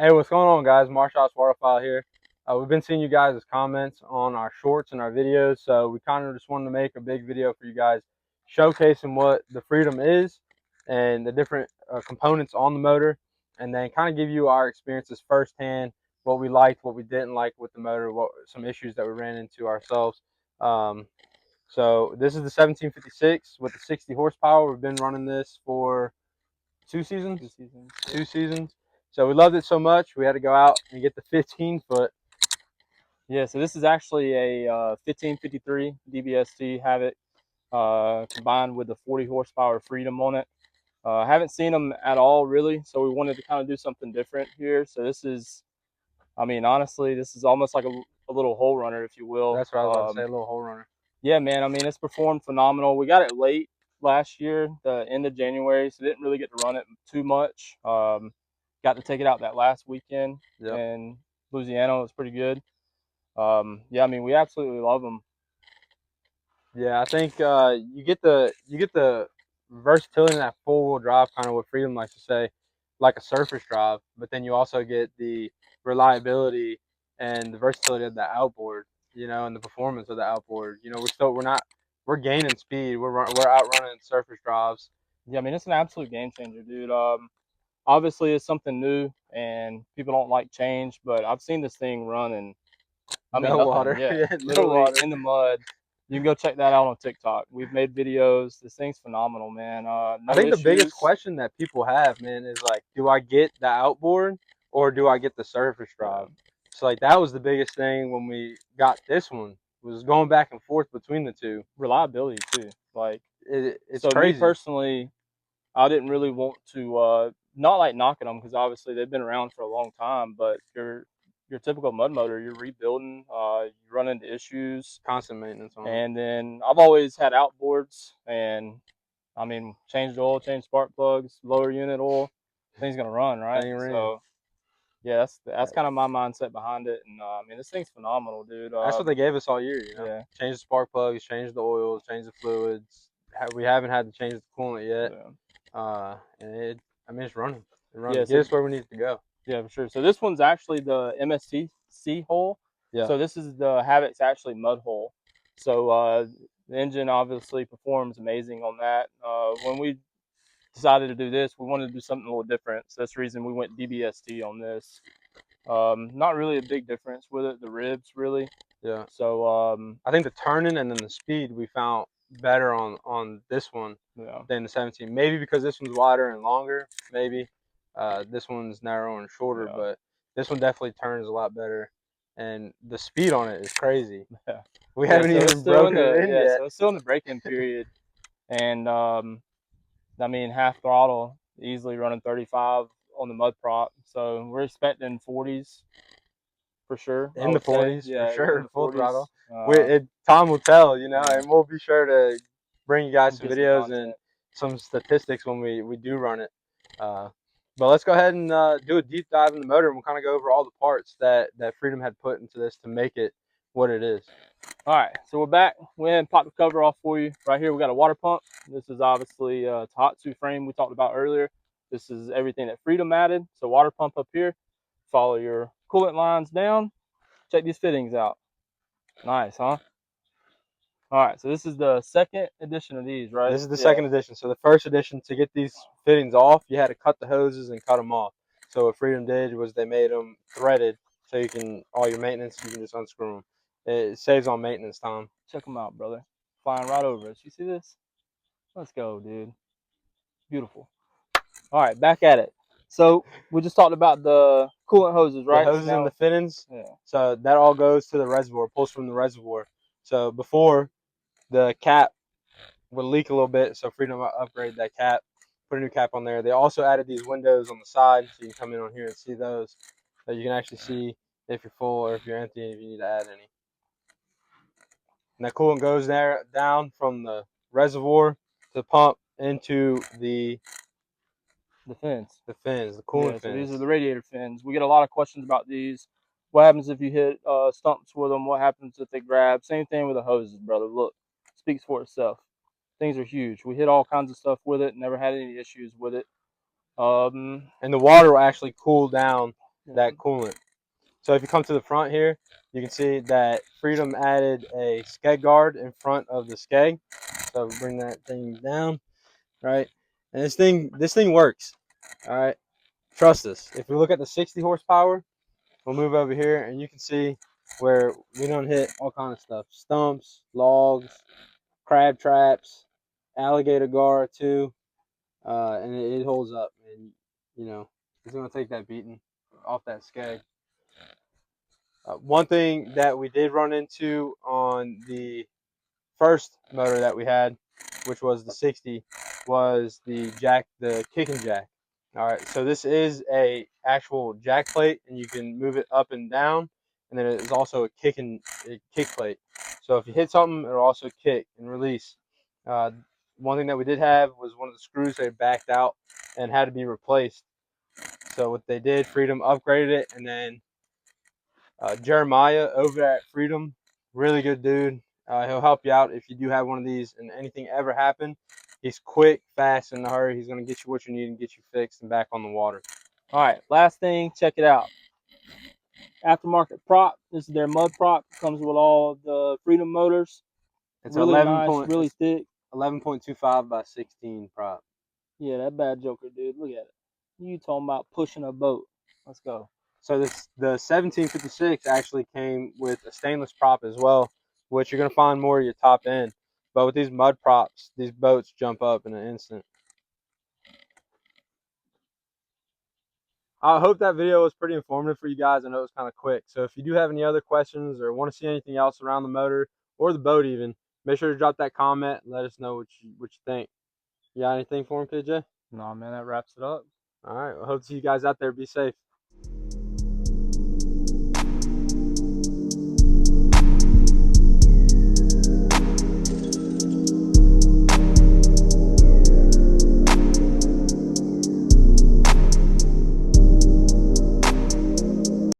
Hey, what's going on, guys? Marshots Waterfowl here. We've been seeing you guys' comments on our shorts and our videos, so we kind of just wanted to make a big video for you guys, showcasing what the Freedom is and the different components on the motor, and then kind of give you our experiences firsthand, what we liked, what we didn't like with the motor, what some issues that we ran into ourselves. So this is the 1756 with the 60 horsepower. We've been running this for 2 seasons. 2 seasons. 2 seasons. So we loved it so much, we had to go out and get the 15-foot. Yeah, so this is actually a 1553 DBST Havoc combined with the 40 horsepower Freedom on it. I haven't seen them at all, really, so we wanted to kind of do something different here. So this is, I mean, honestly, this is almost like a little hole runner, if you will. That's what I was about to say, a little hole runner. Yeah, man, I mean, it's performed phenomenal. We got it late last year, the end of January, so didn't really get to run it too much. Got to take it out that last weekend in Louisiana. It was pretty good. Yeah, I mean, we absolutely love them. Yeah, I think you get the versatility in that four-wheel drive, kind of what Freedom likes to say, like a surface drive, but then you also get the reliability and the versatility of the outboard, and the performance of the outboard. We're gaining speed. We're outrunning surface drives. Yeah, I mean, it's an absolute game changer, dude. Obviously, it's something new, and people don't like change, but I've seen this thing run and I mean, no water. Yeah, no water in the mud. You can go check that out on TikTok. We've made videos. This thing's phenomenal, man. No I think issues. the biggest question that people have, man, is like, do I get the outboard or do I get the surface drive? Yeah. So like that was the biggest thing when we got this one, was going back and forth between the two. Reliability too. Like it's so crazy. Me personally, I didn't really want to not like knocking them because obviously they've been around for a long time, but your typical mud motor, you're rebuilding, you run into issues, constant maintenance on it. And then I've always had outboards, and I mean, change the oil, change spark plugs, lower unit oil, thing's gonna run, right? So yeah, that's kind of my mindset behind it, and I mean, this thing's phenomenal, dude. That's what they gave us all year, Yeah. Change the spark plugs, change the oils, change the fluids. We haven't had to change the coolant yet. Yeah. And it's running. Yeah, get us where we need to go. Yeah, for sure. So this one's actually the MSTC hole. Yeah. So this is the Havoc's actually mud hole. So the engine obviously performs amazing on that. When we decided to do this, we wanted to do something a little different. So that's the reason we went DBST on this. Not really a big difference with it. The ribs really. Yeah. So I think the turning and then the speed we found better on this one than the 17. Maybe because this one's wider and longer. Maybe this one's narrower and shorter, but this one definitely turns a lot better. And the speed on it is crazy. Yeah. We haven't even broken it in yet. So it's still in the break-in period, and I mean, half throttle, easily running 35 on the mud prop. So we're expecting 40s for sure. In the 40s, yeah, for sure, full 40s. throttle. Time will tell, and we'll be sure to bring you guys some videos and some statistics when we do run it. But let's go ahead and do a deep dive in the motor, and we'll kind of go over all the parts that Freedom had put into this to make it what it is. All right, so we're back. We went and popped the cover off for you. Right here, we got a water pump. This is obviously a Tatsu frame we talked about earlier. This is everything that Freedom added. So water pump up here. Follow your coolant lines down. Check these fittings out. Nice, huh? All right, so this is the second edition of these, right? This is the second edition. So the first edition, to get these fittings off, you had to cut the hoses and cut them off. So what Freedom did was they made them threaded, so you can, all your maintenance, you can just unscrew them. It saves on maintenance time. Check them out, brother. Flying right over us. You see this? Let's go, dude. Beautiful. All right, back at it. So we just talked about the coolant hoses, right? The hoses and the fittings. Yeah. So that all goes to the reservoir, pulls from the reservoir. So before, the cap would leak a little bit, so Freedom upgraded that cap, put a new cap on there. They also added these windows on the side, so you can come in on here and see those. So you can actually see if you're full or if you're empty, and if you need to add any. And that coolant goes there down from the reservoir to the pump into the fins. The coolant fins. So these are the radiator fins. We get a lot of questions about these. What happens if you hit stumps with them? What happens if they grab? Same thing with the hoses, brother. Look, speaks for itself. Things are huge. We hit all kinds of stuff with it. Never had any issues with it. And the water will actually cool down that coolant. So if you come to the front here, you can see that Freedom added a skeg guard in front of the skeg. So bring that thing down, right? And this thing works. All right, trust us. If we look at the 60 horsepower, we'll move over here and you can see where we don't hit all kind of stuff: stumps, logs, crab traps, alligator gar too, and it holds up. And you know, it's gonna take that beating off that skeg. One thing that we did run into on the first motor that we had, which was the 60, was the kick and jack. All right, so this is a actual jack plate, and you can move it up and down, and then it is also a kick plate. So if you hit something, it'll also kick and release. One thing that we did have was one of the screws that backed out and had to be replaced. So what they did, Freedom upgraded it, and then Jeremiah over at Freedom, really good dude. He'll help you out if you do have one of these and anything ever happen. He's quick, fast, in a hurry. He's going to get you what you need and get you fixed and back on the water. All right, last thing, check it out. Aftermarket prop. This is their mud prop. Comes with all the Freedom motors. It's really nice, really thick. 11.25 by 16 prop. Yeah, that bad joker, dude. Look at it. You talking about pushing a boat. Let's go. So the 1756 actually came with a stainless prop as well, which you're going to find more of your top end. But with these mud props, these boats jump up in an instant. I hope that video was pretty informative for you guys. I know it was kind of quick. So if you do have any other questions or want to see anything else around the motor or the boat even, make sure to drop that comment and let us know what you think. You got anything for him, KJ? No, man, that wraps it up. All right. I hope to see you guys out there. Be safe.